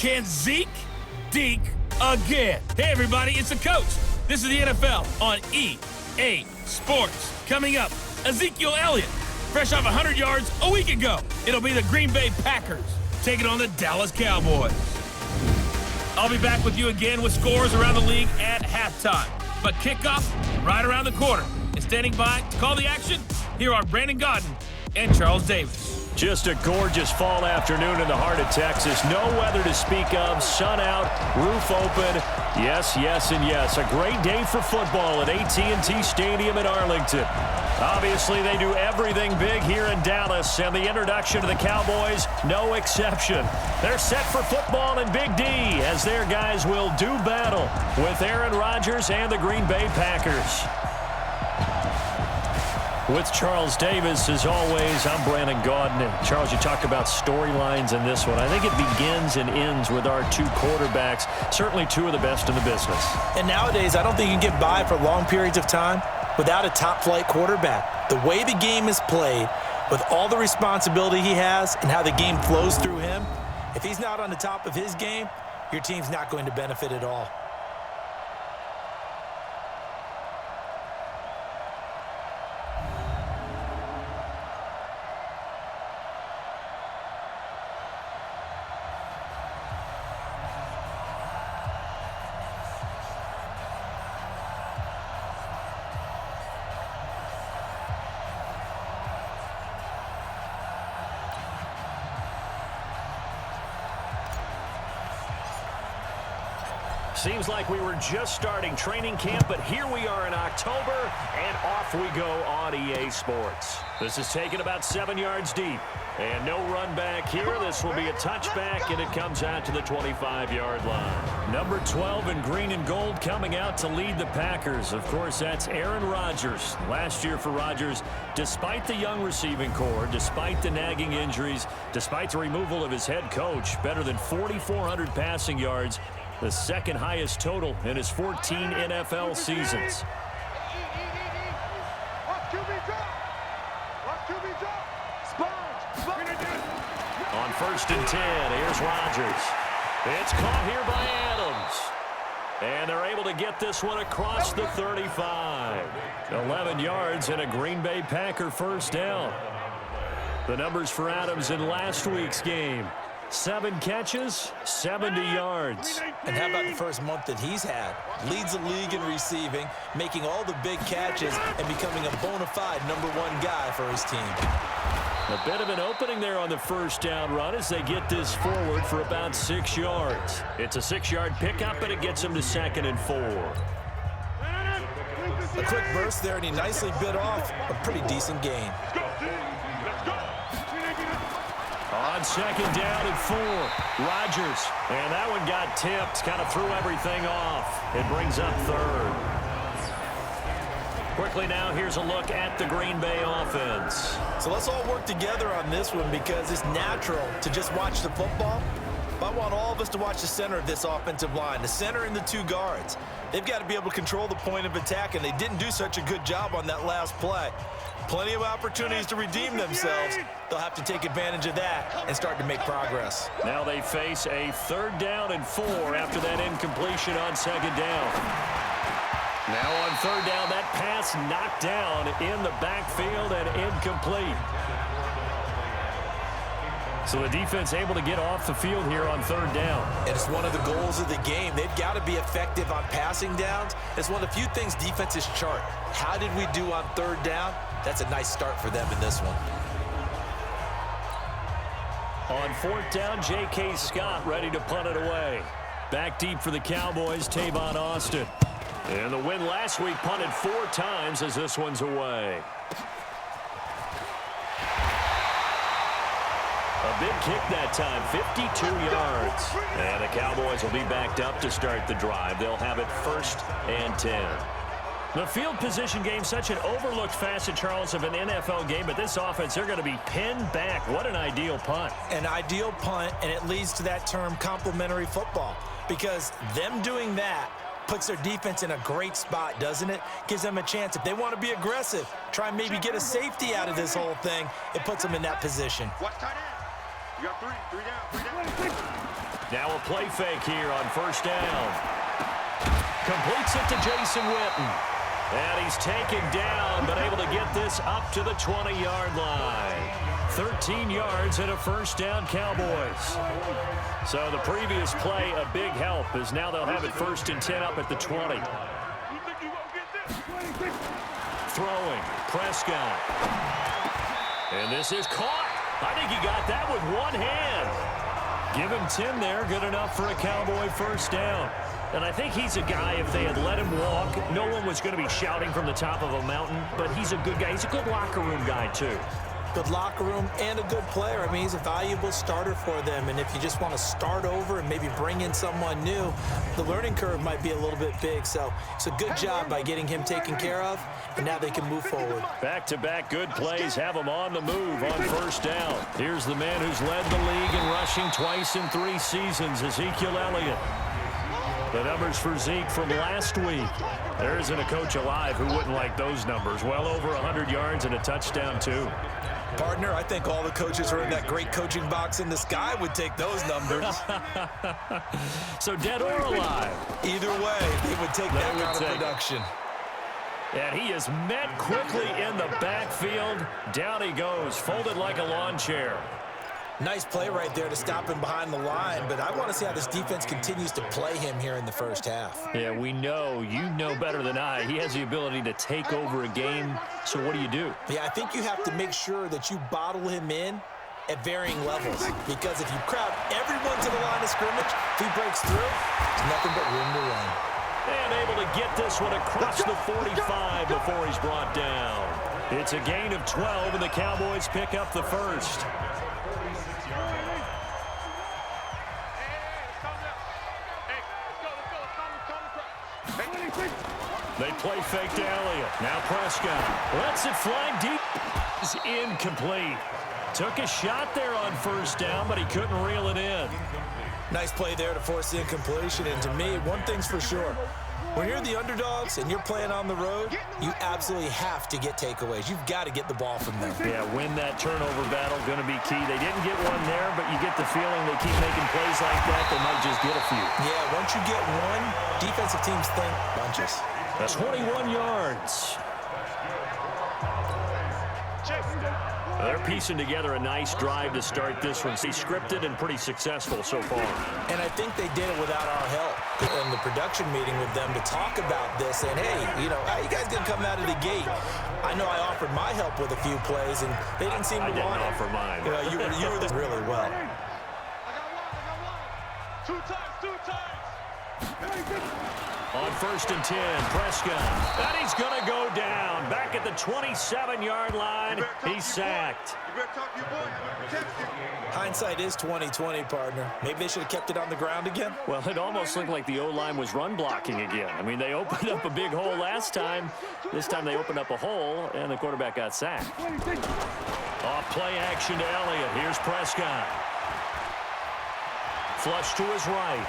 Can Zeke deke again? Hey, everybody, it's the coach. This is the NFL on EA Sports. Coming up, Ezekiel Elliott, fresh off 100 yards a week ago. It'll be the Green Bay Packers taking on the Dallas Cowboys. I'll be back with you again with scores around the league at halftime. But kickoff right around the corner. And standing by to call the action, here are Brandon Gaudin and Charles Davis. Just a gorgeous fall afternoon in the heart of Texas. No weather to speak of. Sun out, roof open. Yes, yes, and yes. A great day for football at AT&T Stadium in Arlington. Obviously, they do everything big here in Dallas, and the introduction to the Cowboys, no exception. They're set for football in Big D as their guys will do battle with Aaron Rodgers and the Green Bay Packers. With Charles Davis, as always, I'm Brandon Gaudin. And Charles, you talk about storylines in this one. I think it begins and ends with our two quarterbacks, certainly two of the best in the business. And nowadays, I don't think you can get by for long periods of time without a top-flight quarterback. The way the game is played, with all the responsibility he has and how the game flows through him, if he's not on the top of his game, your team's not going to benefit at all. Seems like we were just starting training camp, but here we are in October, and off we go on EA Sports. This is taken about 7 yards deep, and no run back here. This will be a touchback, and it comes out to the 25-yard line. Number 12 in green and gold coming out to lead the Packers. Of course, that's Aaron Rodgers. Last year for Rodgers, despite the young receiving core, despite the nagging injuries, despite the removal of his head coach, better than 4,400 passing yards, the second highest total in his 14 NFL seasons. On 1st and 10, here's Rodgers. It's caught here by Adams. And they're able to get this one across the 35. 11 yards and a Green Bay Packer first down. The numbers for Adams in last week's game. 7 catches, 70 yards. And how about the first month that he's had? Leads the league in receiving, making all the big catches, and becoming a bona fide number 1 guy for his team. A bit of an opening there on the first down run as they get this forward for about 6 yards. It's a 6-yard pickup, but it gets them to 2nd and 4. A quick burst there, and he nicely bit off a pretty decent gain. On 2nd down and 4, Rodgers. And that one got tipped, kind of threw everything off. It brings up 3rd. Quickly now, here's a look at the Green Bay offense. So let's all work together on this one because it's natural to just watch the football. But I want all of us to watch the center of this offensive line, the center and the 2 guards. They've got to be able to control the point of attack, and they didn't do such a good job on that last play. Plenty of opportunities to redeem themselves. They'll have to take advantage of that and start to make progress. Now they face a 3rd down and 4 after that incompletion on 2nd down. Now on 3rd down, that pass knocked down in the backfield and incomplete. So the defense able to get off the field here on 3rd down. And it's one of the goals of the game. They've got to be effective on passing downs. It's one of the few things defenses chart. How did we do on 3rd down? That's a nice start for them in this one. On 4th down, J.K. Scott ready to punt it away. Back deep for the Cowboys, Tavon Austin. And the win last week punted 4 times as this one's away. A big kick that time, 52 yards. And the Cowboys will be backed up to start the drive. They'll have it 1st and 10. The field position game, such an overlooked facet, Charles, of an NFL game, but this offense, they're going to be pinned back. What an ideal punt. An ideal punt, and it leads to that term complementary football, because them doing that puts their defense in a great spot, doesn't it? Gives them a chance. If they want to be aggressive, try and maybe get a safety out of this whole thing, it puts them in that position. You got three down. Now a play fake here on first down. Completes it to Jason Witten. And he's taken down, but able to get this up to the 20-yard line. 13 yards and a first down, Cowboys. So the previous play, a big help, as now they'll have it 1st and 10 up at the 20. Throwing, Prescott. And this is caught. I think he got that with one hand. Give him 10 there, good enough for a Cowboy first down. And I think he's a guy, if they had let him walk, no one was going to be shouting from the top of a mountain, but he's a good guy. He's a good locker room guy, too. Good locker room and a good player. I mean, he's a valuable starter for them. And if you just want to start over and maybe bring in someone new, the learning curve might be a little bit big. So it's a good job by getting him taken care of, and now they can move forward. Back-to-back good plays have him on the move on first down. Here's the man who's led the league in rushing twice in 3 seasons, Ezekiel Elliott. The numbers for Zeke from last week. There isn't a coach alive who wouldn't like those numbers. Well over 100 yards and a touchdown, too. Partner, I think all the coaches who are in that great coaching box in the sky would take those numbers. So dead or alive? Either way, they would take that kind of production. And he is met quickly in the backfield. Down he goes, folded like a lawn chair. Nice play right there to stop him behind the line, but I want to see how this defense continues to play him here in the first half. Yeah, we know. You know better than I. He has the ability to take over a game, so what do? Yeah, I think you have to make sure that you bottle him in at varying levels, because if you crowd everyone to the line of scrimmage, if he breaks through, there's nothing but room to run. And able to get this one across the 45 before he's brought down. It's a gain of 12, and the Cowboys pick up the first. They play fake to Elliott. Now Prescott lets it fly deep. It's incomplete. Took a shot there on first down, but he couldn't reel it in. Nice play there to force the incompletion. And to me, one thing's for sure. When you're the underdogs and you're playing on the road, you absolutely have to get takeaways. You've got to get the ball from them. Yeah, win that turnover battle, going to be key. They didn't get one there, but you get the feeling they keep making plays like that, they might just get a few. Yeah, once you get one, defensive teams think bunches. That's 21 yards. They're piecing together a nice drive to start this one. See, scripted and pretty successful so far. And I think they did it without our help in the production meeting with them to talk about this. And, hey, you know, how you guys didn't come out of the gate? I know I offered my help with a few plays, and they didn't seem to want it. I didn't offer mine. You were there really well. I got one. Two times. On 1st and 10, Prescott. And he's going to go down. Back at the 27-yard line. He's sacked. You better talk to your boy. Protect him. Hindsight is 20/20, partner. Maybe they should have kept it on the ground again. Well, it almost looked like the O-line was run blocking again. I mean, they opened up a big hole last time. This time they opened up a hole, and the quarterback got sacked. Off play action to Elliott. Here's Prescott. Flush to his right.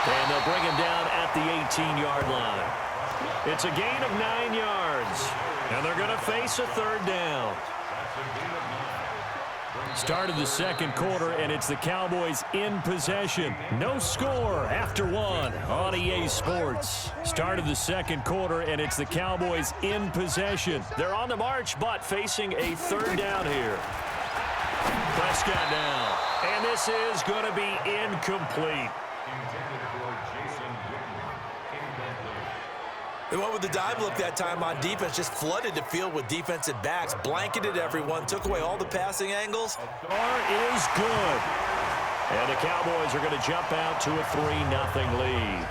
And they'll bring him down at the 18-yard line. It's a gain of 9 yards. And they're going to face a 3rd down. Start of the second quarter, and it's the Cowboys in possession. No score after 1 on EA Sports. Start of the second quarter, and it's the Cowboys in possession. They're on the march, but facing a 3rd down here. Prescott down. And this is going to be incomplete. They went with the dive look that time on defense, just flooded the field with defensive backs, blanketed everyone, took away all the passing angles. Bar is good. And the Cowboys are going to jump out to a 3-0 lead.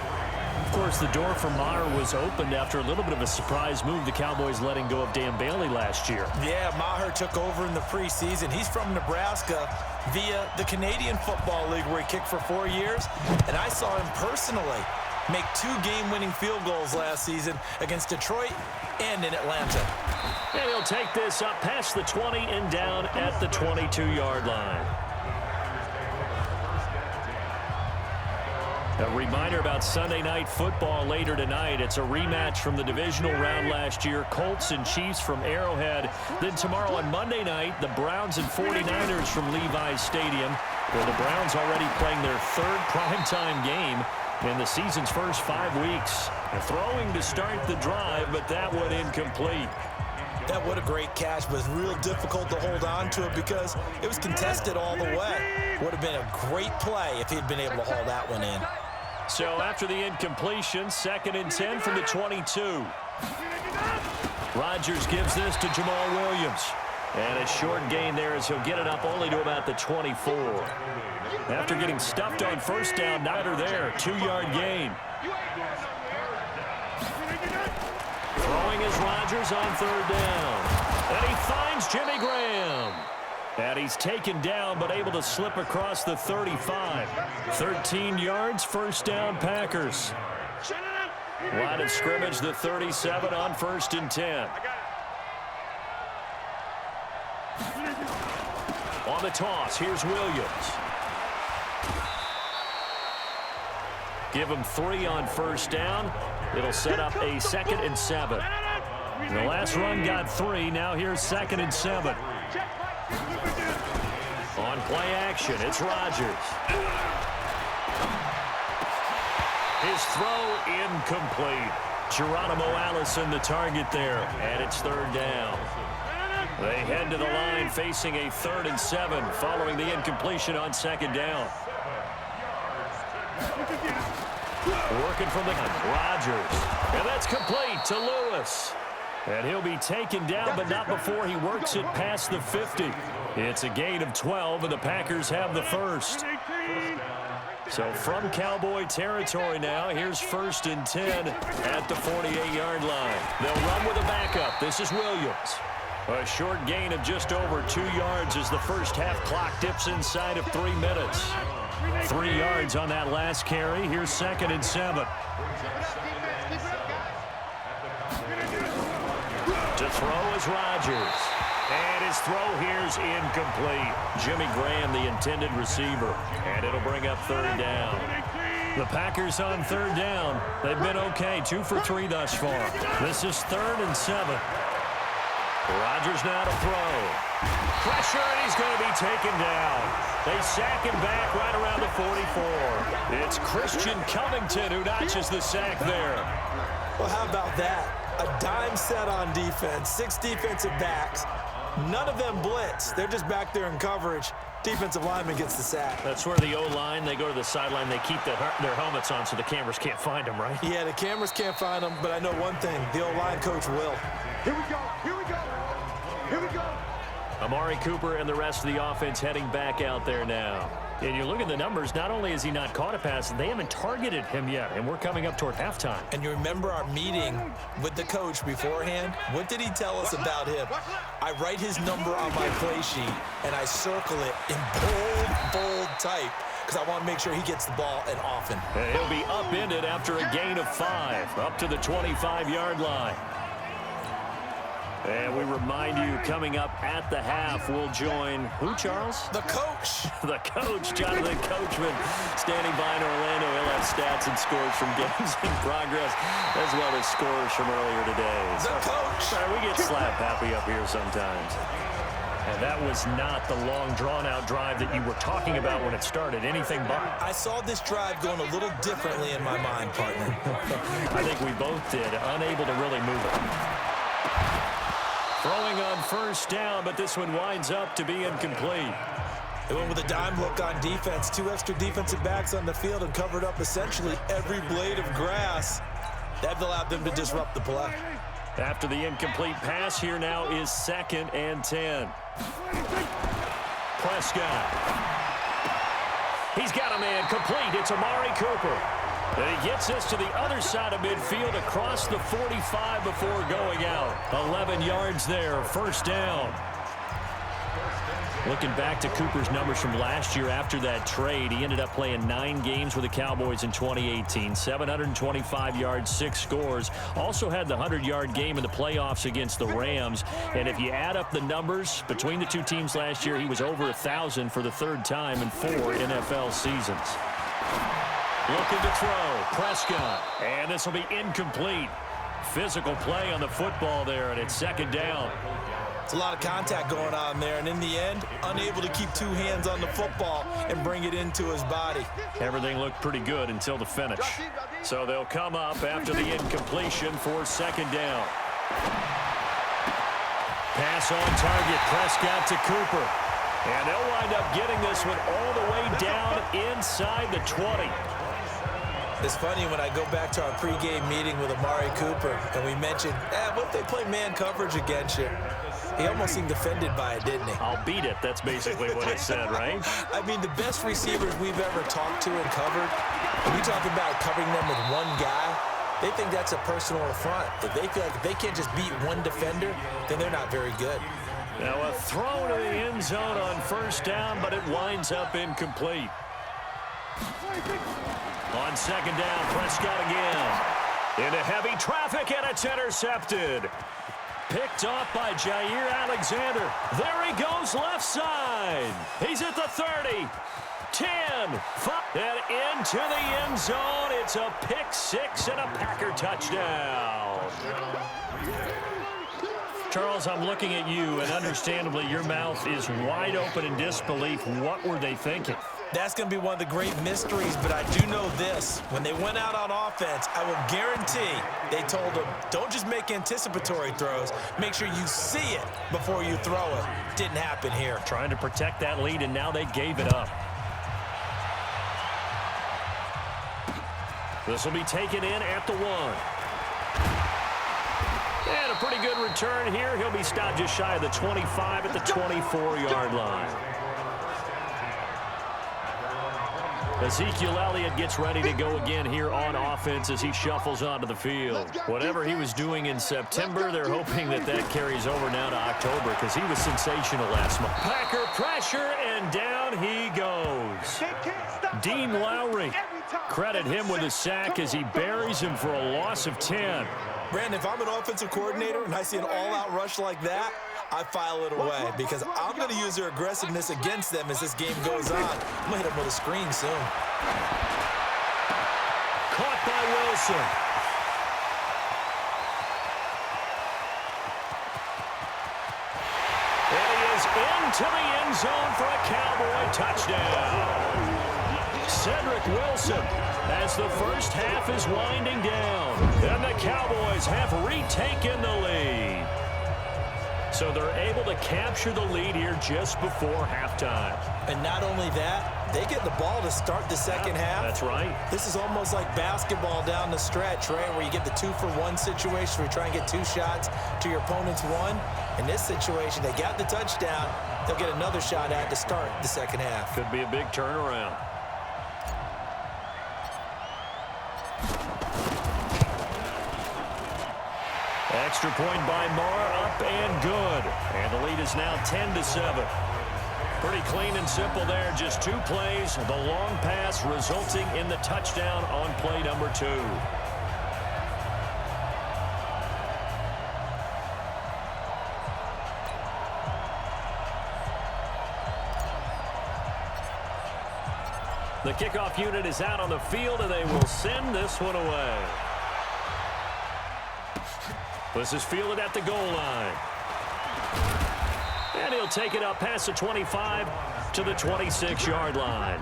Of course, the door for Maher was opened after a little bit of a surprise move, the Cowboys letting go of Dan Bailey last year. Yeah, Maher took over in the preseason. He's from Nebraska via the Canadian Football League, where he kicked for 4 years. And I saw him personally make 2 game-winning field goals last season against Detroit and in Atlanta. And he'll take this up past the 20 and down at the 22-yard line. A reminder about Sunday Night Football later tonight. It's a rematch from the divisional round last year. Colts and Chiefs from Arrowhead. Then tomorrow on Monday night, the Browns and 49ers from Levi's Stadium, where the Browns already playing their third primetime game in the season's first 5 weeks. Throwing to start the drive, but that one incomplete. That what a great catch, but it's real difficult to hold on to it because it was contested all the way. Would have been a great play if he'd been able to haul that one in. So after the incompletion, 2nd and 10 from the 22. Rodgers gives this to Jamal Williams. And a short gain there as he'll get it up only to about the 24. After getting stuffed on first down, neither there. 2-yard gain. Throwing is Rodgers on 3rd down. And he finds Jimmy Graham. And he's taken down but able to slip across the 35. 13 yards, 1st down Packers. Line of scrimmage, the 37 on 1st and 10. On the toss, here's Williams. Give him 3 on 1st down. It'll set up a 2nd and 7. The last run got 3. Now here's 2nd and 7. On play action, it's Rodgers. His throw incomplete. Geronimo Allison the target there, and it's 3rd down. They head to the line facing a 3rd and 7 following the incompletion on 2nd down. Working from the Rodgers. And that's complete to Lewis. And he'll be taken down, but not before he works it past the 50. It's a gain of 12, and the Packers have the first. So from Cowboy territory now, here's 1st and 10 at the 48-yard line. They'll run with a backup. This is Williams. A short gain of just over 2 yards as the first half clock dips inside of 3 minutes. 3 yards on that last carry. Here's 2nd and 7. To throw is Rodgers. And his throw here's incomplete. Jimmy Graham, the intended receiver. And it'll bring up 3rd down. The Packers on 3rd down. They've been okay. 2 for 3 thus far. This is 3rd and 7. Rodgers now to throw. Pressure, and he's going to be taken down. They sack him back right around the 44. It's Christian Covington who notches the sack there. Well, how about that? A dime set on defense, 6 defensive backs. None of them blitz. They're just back there in coverage. Defensive lineman gets the sack. That's where the O-line, they go to the sideline, they keep their helmets on so the cameras can't find them, right? Yeah, the cameras can't find them, but I know one thing. The O-line coach will. Here we go. Here we go. Here we go. Amari Cooper and the rest of the offense heading back out there now. And you look at the numbers, not only has he not caught a pass, they haven't targeted him yet, and we're coming up toward halftime. And you remember our meeting with the coach beforehand? What did he tell us about him? I write his number on my play sheet, and I circle it in bold type because I want to make sure he gets the ball and often. And he'll be upended after a gain of 5, up to the 25-yard line. And we remind you, coming up at the half, we'll join who, Charles? The coach. The coach, Jonathan Coachman, standing by in Orlando. He'll have stats and scores from games in progress, as well as scores from earlier today. The coach. Sorry, we get slap happy up here sometimes. And that was not the long, drawn-out drive that you were talking about when it started. Anything but. I saw this drive going a little differently in my mind, partner. I think we both did, unable to really move it. Throwing on first down, but this one winds up to be incomplete. They went with a dime look on defense. 2 extra defensive backs on the field and covered up essentially every blade of grass. That allowed them to disrupt the play. After the incomplete pass, here now is 2nd and 10. Prescott. He's got a man complete. It's Amari Cooper. And he gets this to the other side of midfield across the 45 before going out. 11 yards there, 1st down. Looking back to Cooper's numbers from last year after that trade, he ended up playing 9 games with the Cowboys in 2018. 725 yards, 6 scores. Also had the 100-yard game in the playoffs against the Rams. And if you add up the numbers between the two teams last year, he was over 1,000 for the 3rd time in 4 NFL seasons. Looking to throw. Prescott. And this will be incomplete. Physical play on the football there, and it's second down. It's a lot of contact going on there, and in the end, unable to keep two hands on the football and bring it into his body. Everything looked pretty good until the finish. So they'll come up after the incompletion for second down. Pass on target. Prescott to Cooper. And they'll wind up getting this one all the way down inside the 20. It's funny when I go back to our pregame meeting with Amari Cooper, and we mentioned, what if they play man coverage against you? He almost seemed offended by it, didn't he? I'll beat it. That's basically what he said, right? I mean, the best receivers we've ever talked to and covered, when we talk about covering them with one guy, they think that's a personal affront. If they feel like if they can't just beat one defender, then they're not very good. Now a throw to the end zone on first down, but it winds up incomplete. On second down, Prescott again. Into heavy traffic, and it's intercepted. Picked off by Jair Alexander. There he goes left side. He's at the 30. 10, 5, and into the end zone. It's a pick six and a Packer touchdown. Charles, I'm looking at you, and understandably, your mouth is wide open in disbelief. What were they thinking? That's going to be one of the great mysteries, but I do know this. When they went out on offense, I will guarantee they told them, don't just make anticipatory throws. Make sure you see it before you throw it. Didn't happen here. Trying to protect that lead, and now they gave it up. This will be taken in at the 1. And a pretty good return here. He'll be stopped just shy of the 25 at the 24-yard line. Ezekiel Elliott gets ready to go again here on offense as he shuffles onto the field. Whatever he was doing in September, they're hoping that that carries over now to October because he was sensational last month. Packer pressure, and down he goes. Dean Lowry, credit him with a sack as he buries him for a loss of 10. Brandon, if I'm an offensive coordinator and I see an all-out rush like that, I file it away because I'm going to use their aggressiveness against them as this game goes on. I'm going to hit them with a screen soon. Caught by Wilson. And he is into the end zone for a Cowboy touchdown. Cedric Wilson as the first half is winding down. And the Cowboys have retaken the lead. So they're able to capture the lead here just before halftime. And not only that, they get the ball to start the second half. That's right. This is almost like basketball down the stretch, right, where you get the 2-for-1 situation where you try and get 2 shots to your opponent's 1. In this situation, they got the touchdown. They'll get another shot at to start the second half. Could be a big turnaround. Extra point by Marr, up and good. And the lead is now 10-7. Pretty clean and simple there. Just 2 plays. The long pass resulting in the touchdown on play number 2. The kickoff unit is out on the field, and they will send this one away. This is fielded at the goal line. And he'll take it up past the 25 to the 26-yard line.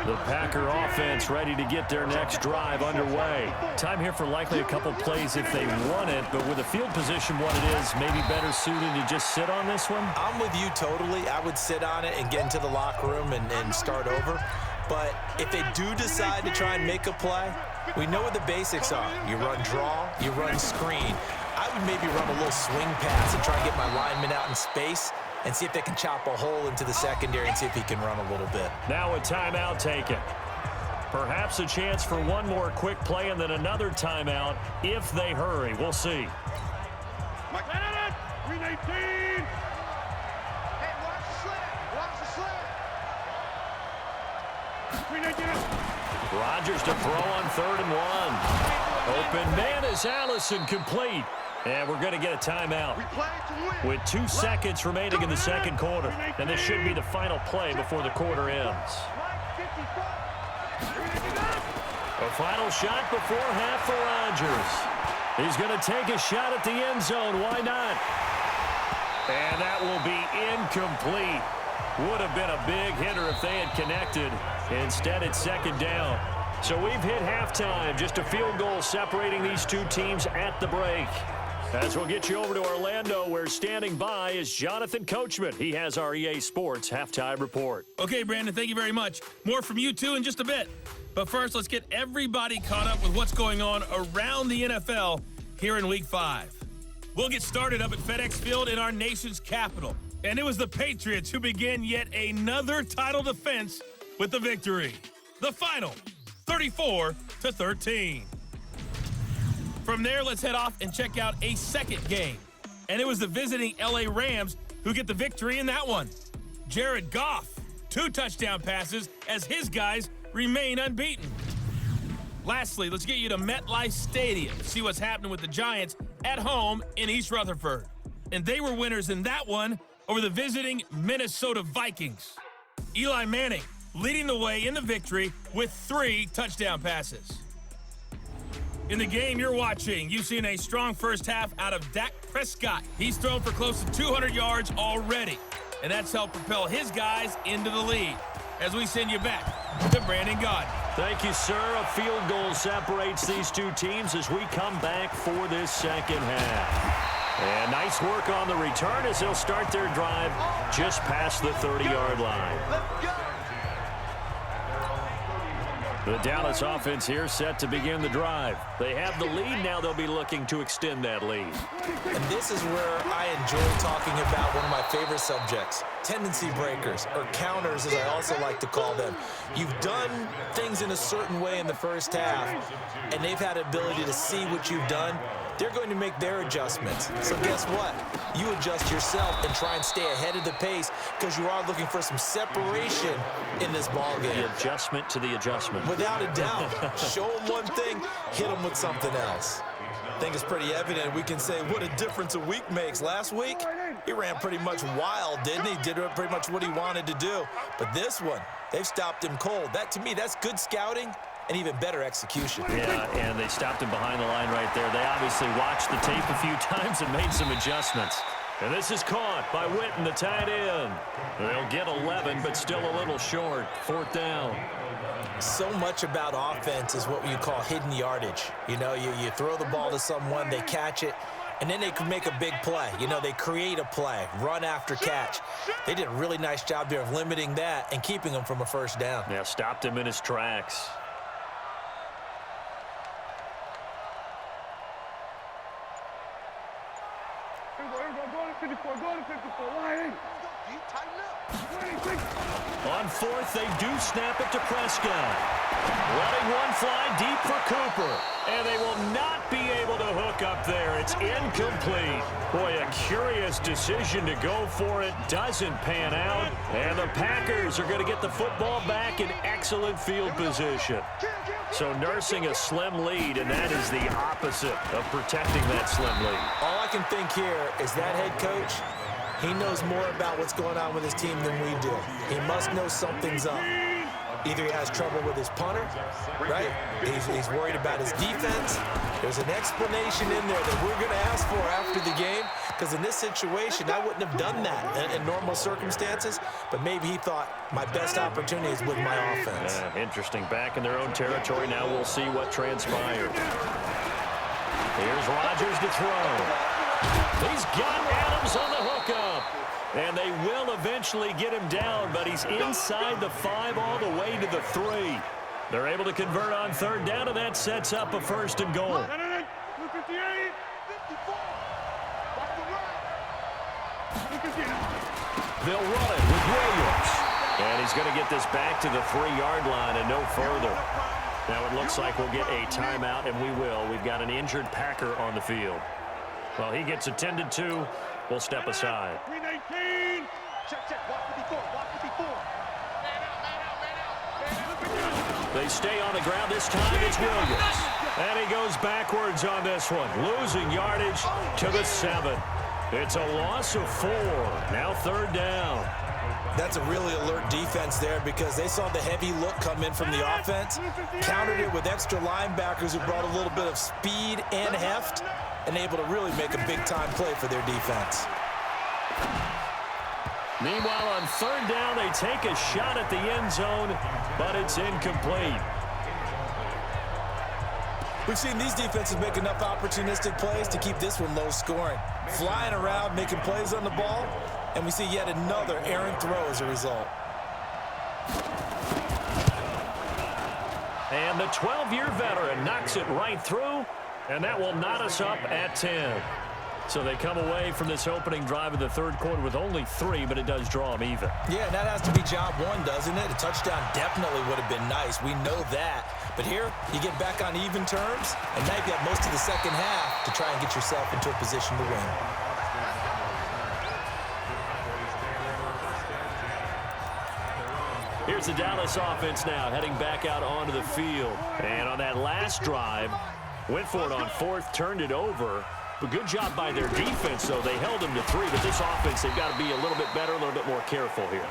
The Packer offense ready to get their next drive underway. Time here for likely a couple plays if they want it, but with the field position what it is, maybe better suited to just sit on this one? I'm with you totally. I would sit on it and get into the locker room and start over. But if they do decide to try and make a play, we know what the basics are. You run draw, you run screen. I would maybe run a little swing pass and try and get my lineman out in space and see if they can chop a hole into the secondary and see if he can run a little bit. Now a timeout taken. Perhaps a chance for one more quick play and then another timeout if they hurry. We'll see. 319. Hey, watch the slant. Watch the slant. 319. Rodgers to throw on 3rd and 1. Open man is Allison, complete. And we're going to get a timeout with 2 seconds remaining in the second quarter. And this should be the final play before the quarter ends. A final shot before half for Rodgers. He's going to take a shot at the end zone. Why not? And that will be incomplete. Would have been a big hitter if they had connected. Instead, it's second down. So we've hit halftime. Just a field goal separating these two teams at the break. As we'll get you over to Orlando, where standing by is Jonathan Coachman. He has our EA Sports Halftime Report. Okay, Brandon, thank you very much. More from you, too, in just a bit. But first, let's get everybody caught up with what's going on around the NFL here in Week 5. We'll get started up at FedEx Field in our nation's capital. And it was the Patriots who began yet another title defense with the victory. The final, 34-13. From there, let's head off and check out a second game. And it was the visiting LA Rams who get the victory in that one. Jared Goff, 2 touchdown passes as his guys remain unbeaten. Lastly, let's get you to MetLife Stadium to see what's happening with the Giants at home in East Rutherford. And they were winners in that one over the visiting Minnesota Vikings. Eli Manning leading the way in the victory with 3 touchdown passes. In the game you're watching, you've seen a strong first half out of Dak Prescott. He's thrown for close to 200 yards already, and that's helped propel his guys into the lead. As we send you back to Brandon Gaudin. Thank you, sir. A field goal separates these two teams as we come back for this second half. And nice work on the return as they'll start their drive just past the 30-yard line. The Dallas offense here set to begin the drive. They have the lead. Now they'll be looking to extend that lead. And this is where I enjoy talking about one of my favorite subjects, tendency breakers, or counters as I also like to call them. You've done things in a certain way in the first half, and they've had the ability to see what you've done. They're going to make their adjustments. So guess what? You adjust yourself and try and stay ahead of the pace because you are looking for some separation in this ball game. The adjustment to the adjustment. Without a doubt. Show them one thing, hit them with something else. I think it's pretty evident. We can say what a difference a week makes. Last week, he ran pretty much wild, didn't he? Did pretty much what he wanted to do. But this one, they've stopped him cold. That, to me, that's good scouting and even better execution. Yeah, and they stopped him behind the line right there. They obviously watched the tape a few times and made some adjustments. And this is caught by Witten, the tight end. They'll get 11, but still a little short. 4th down. So much about offense is what you call hidden yardage. You know, you throw the ball to someone, they catch it, and then they can make a big play. You know, they create a play, run after catch. They did a really nice job there of limiting that and keeping him from a first down. Yeah, stopped him in his tracks. On 4th, they do snap it to Prescott. Letting one fly deep for Cooper. And they will not be able to hook up there. It's incomplete. Boy, a curious decision to go for it. Doesn't pan out. And the Packers are going to get the football back in excellent field position. So nursing a slim lead, and that is the opposite of protecting that slim lead. All I can think here is that head coach, he knows more about what's going on with his team than we do. He must know something's up. Either he has trouble with his punter, right? He's worried about his defense. There's an explanation in there that we're going to ask for after the game, because in this situation, I wouldn't have done that in normal circumstances, but maybe he thought my best opportunity is with my offense. Interesting. Back in their own territory. Now we'll see what transpired. Here's Rodgers to throw. He's got Adams on the hookup. And they will eventually get him down, but he's inside the 5 all the way to the 3. They're able to convert on 3rd down, and that sets up a 1st and goal. They'll run it with Williams. And he's going to get this back to the 3-yard line and no further. Now it looks like we'll get a timeout, and we will. We've got an injured Packer on the field. Well, he gets attended to. We'll step aside. 319. Check. Watch 54. They stay on the ground. This time it's Williams. And he goes backwards on this one, losing yardage to the 7. It's a loss of 4. Now 3rd down. That's a really alert defense there because they saw the heavy look come in from the offense, countered it with extra linebackers who brought a little bit of speed and heft, and able to really make a big-time play for their defense. Meanwhile, on third down, they take a shot at the end zone, but it's incomplete. We've seen these defenses make enough opportunistic plays to keep this one low scoring. Flying around, making plays on the ball, and we see yet another errant throw as a result. And the 12-year veteran knocks it right through, and that will knot us up at 10. So they come away from this opening drive of the third quarter with only 3, but it does draw them even. Yeah, and that has to be job one, doesn't it? A touchdown definitely would have been nice. We know that. But here, you get back on even terms, and now you've got most of the second half to try and get yourself into a position to win. Here's the Dallas offense now, heading back out onto the field. And on that last drive, went for it on fourth, turned it over. But good job by their defense, though. They held them to 3, but this offense, they've got to be a little bit better, a little bit more careful here.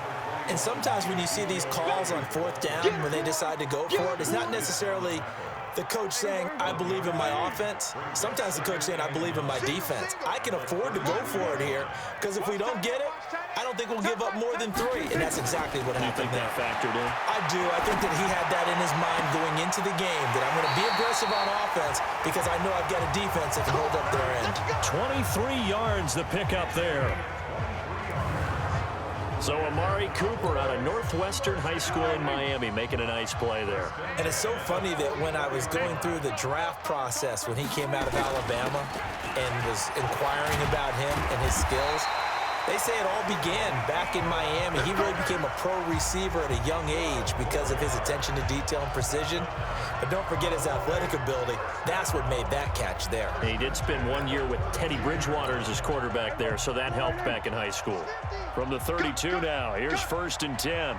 And sometimes when you see these calls on fourth down, when they decide to go for it, it's not necessarily the coach saying, I believe in my offense. Sometimes the coach saying, I believe in my defense. I can afford to go for it here, because if we don't get it, I don't think we'll give up more than 3. And that's exactly what happened there. You think that factored in? I do. I think that he had that in his mind going into the game, that I'm going to be aggressive on offense because I know I've got a defense that can hold up their end. 23 yards the pickup there. So Amari Cooper out of Northwestern High School in Miami making a nice play there. And it's so funny that when I was going through the draft process when he came out of Alabama and was inquiring about him and his skills, they say it all began back in Miami. He really became a pro receiver at a young age because of his attention to detail and precision. But don't forget his athletic ability. That's what made that catch there. He did spend 1 year with Teddy Bridgewater as his quarterback there, so that helped back in high school. From the 32 now, here's 1st and 10.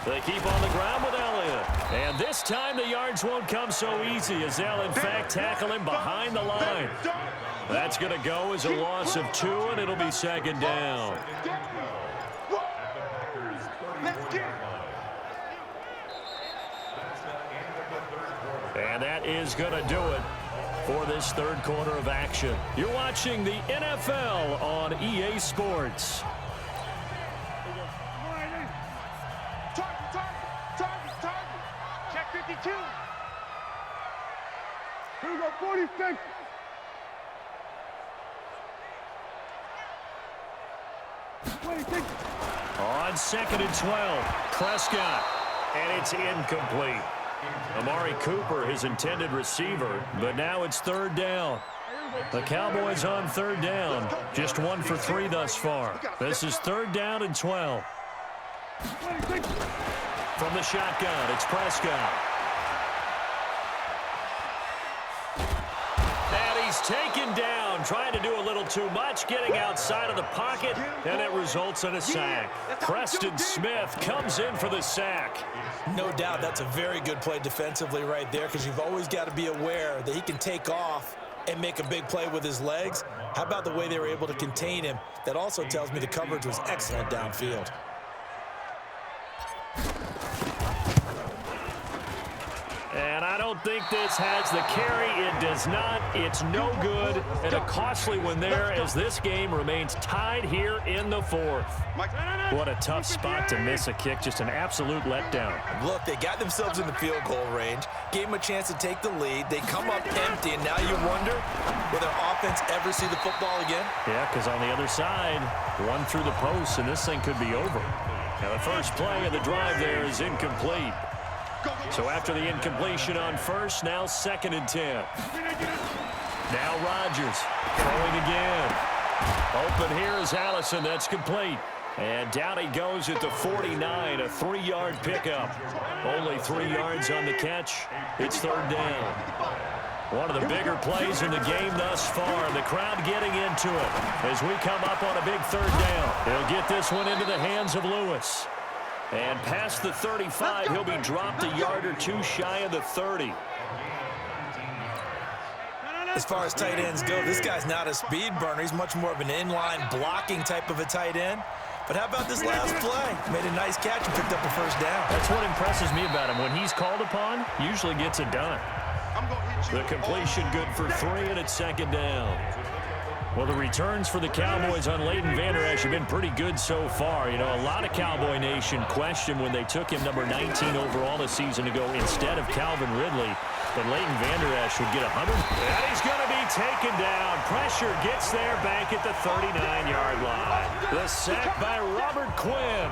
They keep on the ground with Elliott. And this time the yards won't come so easy as they'll, in fact, tackle him behind the line. That's going to go as a loss of 2, and it'll be 2nd down. And that is going to do it for this third quarter of action. You're watching the NFL on EA Sports. Target. Check 52. Here we go, 46. On 2nd and 12, Prescott, and it's incomplete. Amari Cooper, his intended receiver, but now it's 3rd down. The Cowboys on 3rd down, just 1 for 3 thus far. This is 3rd down and 12. From the shotgun, it's Prescott. And he's taken down, trying to do a little too much, getting outside of the pocket, and it results in a sack. Preston Smith comes in for the sack. No doubt that's a very good play defensively right there because you've always got to be aware that he can take off and make a big play with his legs. How about the way they were able to contain him? That also tells me the coverage was excellent downfield. And I don't think this has the carry. It does not. It's no good. And a costly one there as this game remains tied here in the 4th. What a tough spot to miss a kick. Just an absolute letdown. Look, they got themselves in the field goal range, gave them a chance to take the lead. They come up empty, and now you wonder, will their offense ever see the football again? Yeah, because on the other side, 1 through the post, and this thing could be over. Now the first play of the drive there is incomplete. So after the incompletion on 1st, now 2nd and 10. Now Rodgers throwing again. Open here is Allison. That's complete. And down he goes at the 49, a 3-yard pickup. Only 3 yards on the catch. It's 3rd down. One of the bigger plays in the game thus far. The crowd getting into it as we come up on a big 3rd down. He'll get this one into the hands of Lewis. And past the 35, he'll be dropped a yard or 2 shy of the 30. As far as tight ends go, this guy's not a speed burner. He's much more of an inline blocking type of a tight end. But how about this last play? Made a nice catch and picked up a first down. That's what impresses me about him. When he's called upon, usually gets it done. The completion good for 3, and it's second down. Well, the returns for the Cowboys on Leighton Vander Esch have been pretty good so far. You know, a lot of Cowboy Nation questioned when they took him number 19 overall a season ago instead of Calvin Ridley. But Leighton Vander Esch would get 100. And he's going to be taken down. Pressure gets there back at the 39-yard line. The sack by Robert Quinn.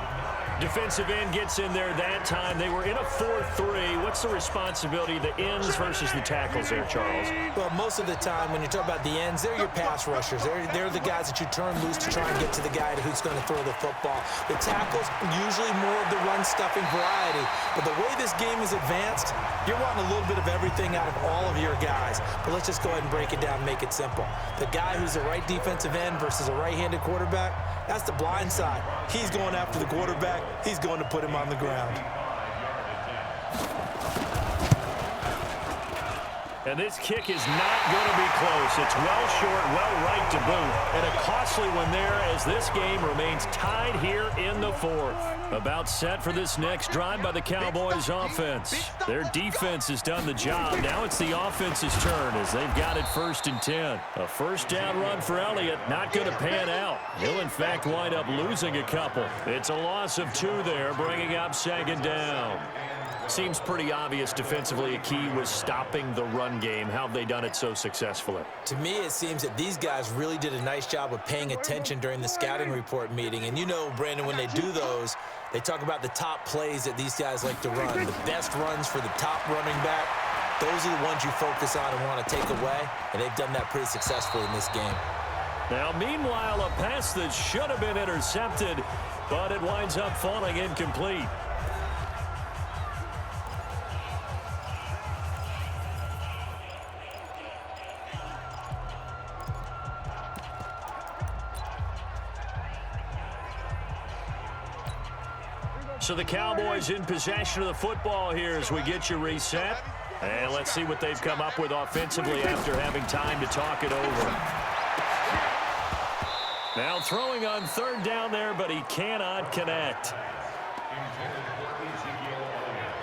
Defensive end gets in there that time. They were in a 4-3. What's the responsibility of the ends versus the tackles there, Charles? Well, most of the time when you talk about the ends, they're your pass rushers. They're the guys that you turn loose to try and get to the guy who's going to throw the football. The tackles, usually more of the run-stuffing variety. But the way this game is advanced, you're wanting a little bit of everything out of all of your guys. But let's just go ahead and break it down and make it simple. The guy who's the right defensive end versus a right-handed quarterback, that's the blind side. He's going after the quarterback. He's going to put him on the ground. And this kick is not going to be close. It's well short, well right to boot. And a costly one there as this game remains tied here in the 4th. About set for this next drive by the Cowboys offense. Their defense has done the job. Now it's the offense's turn as they've got it 1st and 10. A first down run for Elliott, not going to pan out. He'll in fact wind up losing a couple. It's a loss of 2 there, bringing up 2nd down. Seems pretty obvious defensively a key was stopping the run game. How have they done it so successfully? To me, it seems that these guys really did a nice job of paying attention during the scouting report meeting. And you know, Brandon, when they do those, they talk about the top plays that these guys like to run. The best runs for the top running back, those are the ones you focus on and want to take away. And they've done that pretty successfully in this game. Now, meanwhile, a pass that should have been intercepted, but it winds up falling incomplete. So the Cowboys in possession of the football here as we get you reset. And let's see what they've come up with offensively after having time to talk it over. Now throwing on 3rd down there, but he cannot connect.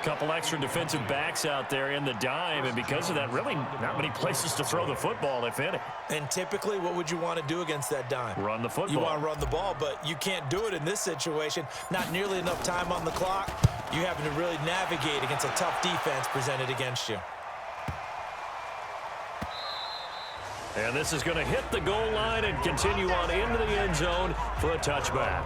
Couple extra defensive backs out there in the dime, and because of that, really not many places to throw the football, if any. And typically, what would you want to do against that dime? Run the football. You want to run the ball, but you can't do it in this situation. Not nearly enough time on the clock. You having to really navigate against a tough defense presented against you. And this is going to hit the goal line and continue on into the end zone for a touchback.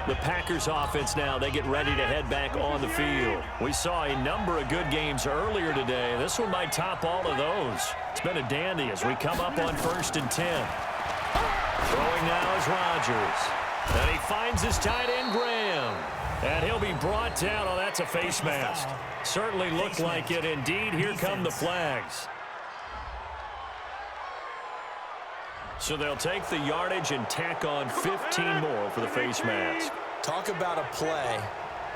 The Packers offense now, they get ready to head back on the field. We saw a number of good games earlier today. This one might top all of those. It's been a dandy as we come up on 1st and 10. Throwing now is Rodgers. And he finds his tight end, Graham. And he'll be brought down. Oh, that's a face mask. Certainly looked like it. Indeed, here come the flags. So they'll take the yardage and tack on 15 more for the face mask. Talk about a play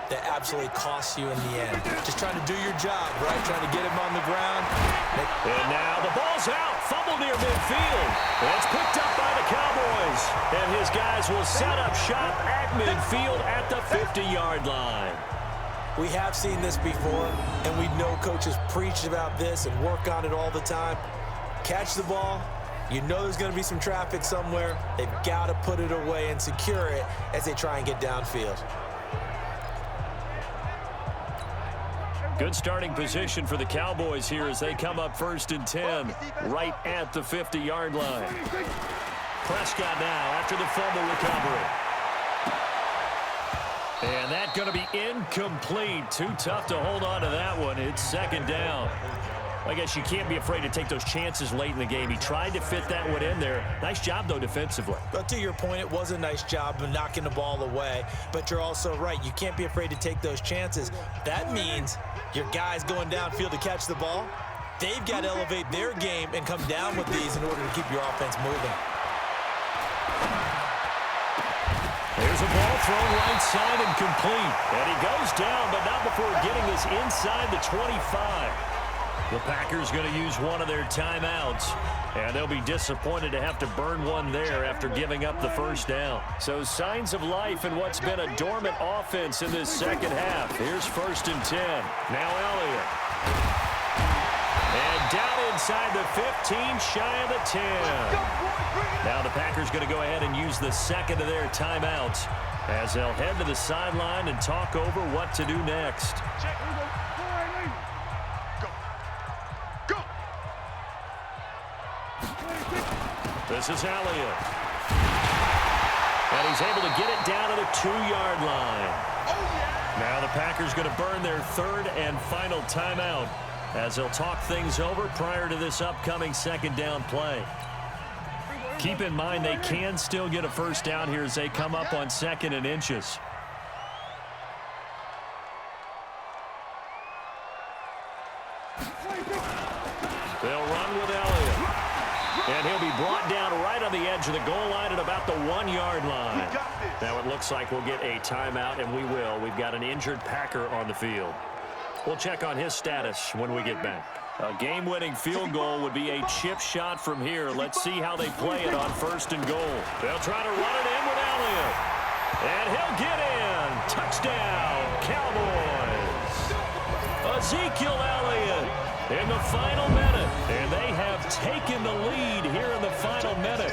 that absolutely costs you in the end. Just trying to do your job, right? Trying to get him on the ground. And now the ball's out. Fumble near midfield. It's picked up by the Cowboys. And his guys will set up shop at midfield at the 50-yard line. We have seen this before, and we know coaches preach about this and work on it all the time. Catch the ball. You know there's going to be some traffic somewhere. They've got to put it away and secure it as they try and get downfield. Good starting position for the Cowboys here as they come up 1st and 10 right at the 50-yard line. Prescott now after the fumble recovery. And that's going to be incomplete. Too tough to hold on to that one. It's 2nd down. I guess you can't be afraid to take those chances late in the game. He tried to fit that one in there. Nice job, though, defensively. But to your point, it was a nice job of knocking the ball away. But you're also right. You can't be afraid to take those chances. That means your guys going downfield to catch the ball, they've got to elevate their game and come down with these in order to keep your offense moving. There's a ball thrown right side and complete. And he goes down, but not before getting this inside the 25. The Packers going to use one of their timeouts, and they'll be disappointed to have to burn one there after giving up the first down. So signs of life in what's been a dormant offense in this second half. Here's 1st and 10. Now Elliott. And down inside the 15, shy of the 10. Now the Packers going to go ahead and use the second of their timeouts as they'll head to the sideline and talk over what to do next. This is Elliott. And he's able to get it down to the 2-yard line. Now the Packers going to burn their 3rd and final timeout as they'll talk things over prior to this upcoming 2nd down play. Keep in mind they can still get a first down here as they come up on 2nd and inches. They'll run with Elliott. And he'll be brought down right on the edge of the goal line at about the 1-yard line. Now it looks like we'll get a timeout, and we will. We've got an injured Packer on the field. We'll check on his status when we get back. A game-winning field goal would be a chip shot from here. Let's see how they play it on 1st and goal. They'll try to run it in with Elliott. And he'll get in. Touchdown, Cowboys. Ezekiel Elliott in the final minute. And they have taken the lead here in the final minute.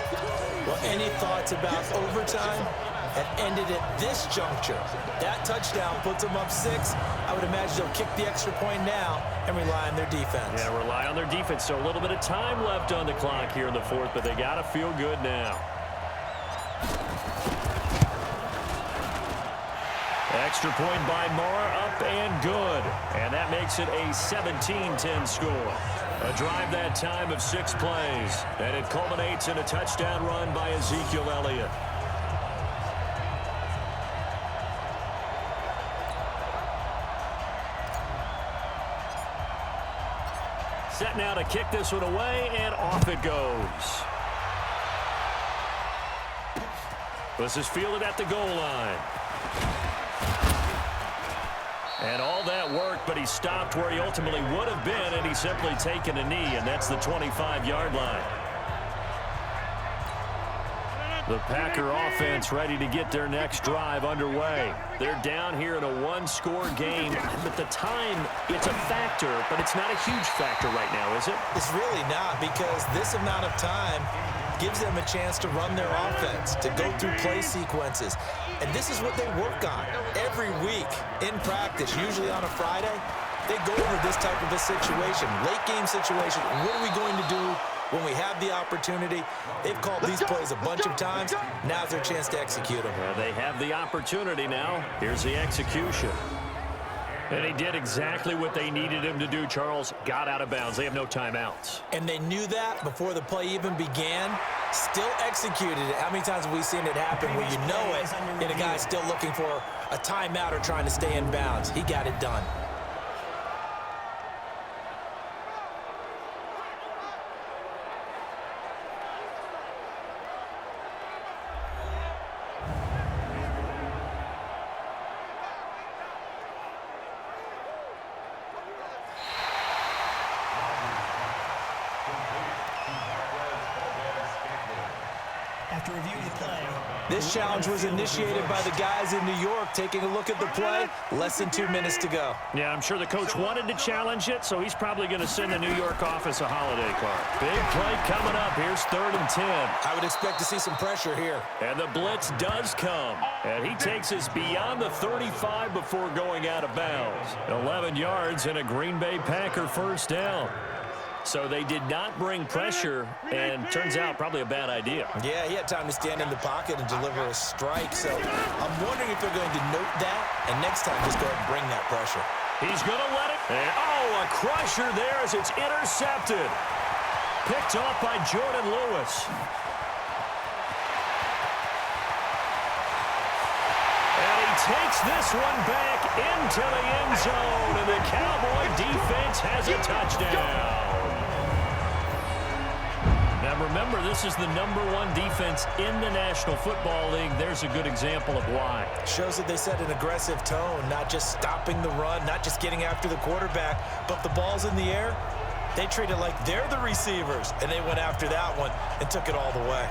Well, any thoughts about overtime? Have ended at this juncture. That touchdown puts them up 6. I would imagine they'll kick the extra point now and rely on their defense. Yeah, rely on their defense. So a little bit of time left on the clock here in the 4th, but they got to feel good now. Extra point by Moore, up and good. And that makes it a 17-10 score. A drive that time of 6 plays. And it culminates in a touchdown run by Ezekiel Elliott. Set now to kick this one away, and off it goes. This is fielded at the goal line. And all that worked, but he stopped where he ultimately would have been, and he's simply taken a knee, and that's the 25-yard line. The Packer offense ready to get their next drive underway. They're down here in a 1-score game, but the time, it's a factor, but it's not a huge factor right now, is it? It's really not, because this amount of time gives them a chance to run their offense, to go through play sequences. And this is what they work on every week in practice, usually on a Friday. They go over this type of a situation, late game situation. What are we going to do when we have the opportunity? They've called these plays a bunch of times. Now's their chance to execute them. Well, they have the opportunity now. Here's the execution. And he did exactly what they needed him to do, Charles. Got out of bounds. They have no timeouts. And they knew that before the play even began. Still executed it. How many times have we seen it happen where you know it, and a guy's still looking for a timeout or trying to stay in bounds? He got it done. After reviewing the play, This challenge was initiated by the guys in New York. Taking a look at the play, less than 2 minutes to go. Yeah, I'm sure the coach wanted to challenge it, so he's probably going to send the New York office a holiday card. Big play coming up. Here's 3rd and 10. I would expect to see some pressure here. And the blitz does come. And he takes us beyond the 35 before going out of bounds. 11 yards and a Green Bay Packer first down. So they did not bring pressure, and turns out probably a bad idea. Yeah, he had time to stand in the pocket and deliver a strike. So I'm wondering if they're going to note that, and next time just go ahead and bring that pressure. He's going to let it. And, oh, a crusher there as it's intercepted. Picked off by Jordan Lewis. And he takes this one back into the end zone, and the Cowboy defense has a touchdown. Now remember, this is the #1 defense in the National Football League. There's a good example of why. Shows that they set an aggressive tone, not just stopping the run, not just getting after the quarterback, but the ball's in the air. They treat it like they're the receivers, and they went after that one and took it all the way.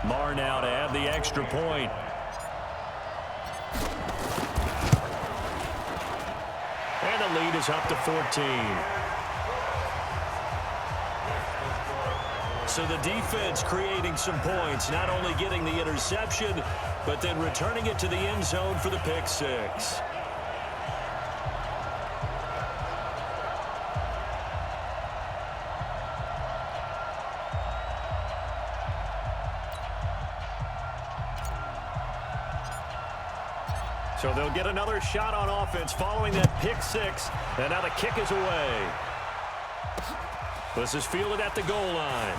Marr now to add the extra point. And the lead is up to 14. So the defense creating some points, not only getting the interception, but then returning it to the end zone for the pick six. So they'll get another shot on offense following that pick six. And now the kick is away. This is fielded at the goal line.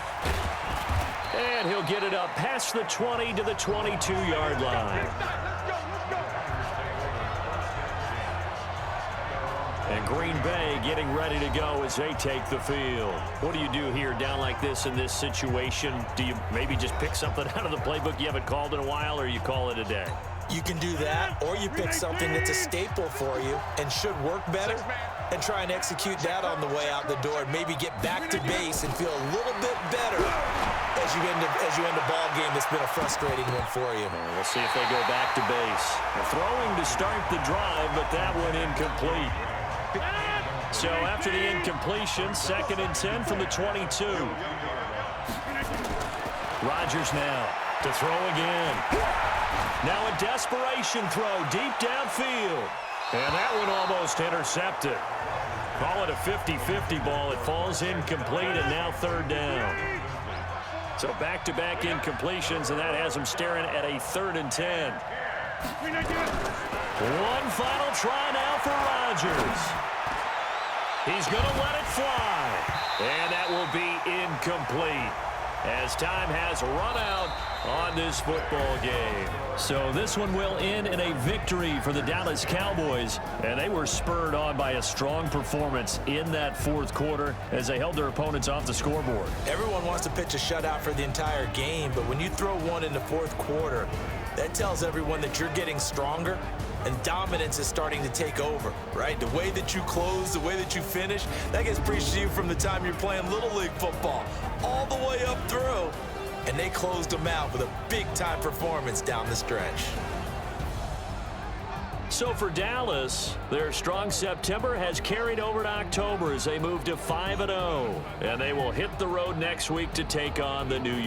And he'll get it up past the 20 to the 22-yard line. And Green Bay getting ready to go as they take the field. What do you do here down like this in this situation? Do you maybe just pick something out of the playbook you haven't called in a while, or you call it a day? You can do that, or you pick something that's a staple for you and should work better and try and execute that on the way out the door and maybe get back to base and feel a little bit better as you end a ball game that's been a frustrating one for you. We'll see if they go back to base. They're throwing to start the drive, but that one incomplete. So after the incompletion, 2nd and 10 from the 22. Rodgers now to throw again. Now a desperation throw deep downfield. And that one almost intercepted. Call it a 50-50 ball. It falls incomplete, and now 3rd down. So back-to-back incompletions, and that has them staring at a 3rd and 10. One final try now for Rodgers. He's going to let it fly. And that will be incomplete, as time has run out on this football game. So this one will end in a victory for the Dallas Cowboys, and they were spurred on by a strong performance in that 4th quarter as they held their opponents off the scoreboard. Everyone wants to pitch a shutout for the entire game, but when you throw one in the 4th quarter, that tells everyone that you're getting stronger and dominance is starting to take over, right? The way that you close, the way that you finish, that gets preached to you from the time you're playing Little League football all the way up through. And they closed them out with a big-time performance down the stretch. So for Dallas, their strong September has carried over to October as they move to 5-0. And they will hit the road next week to take on the New York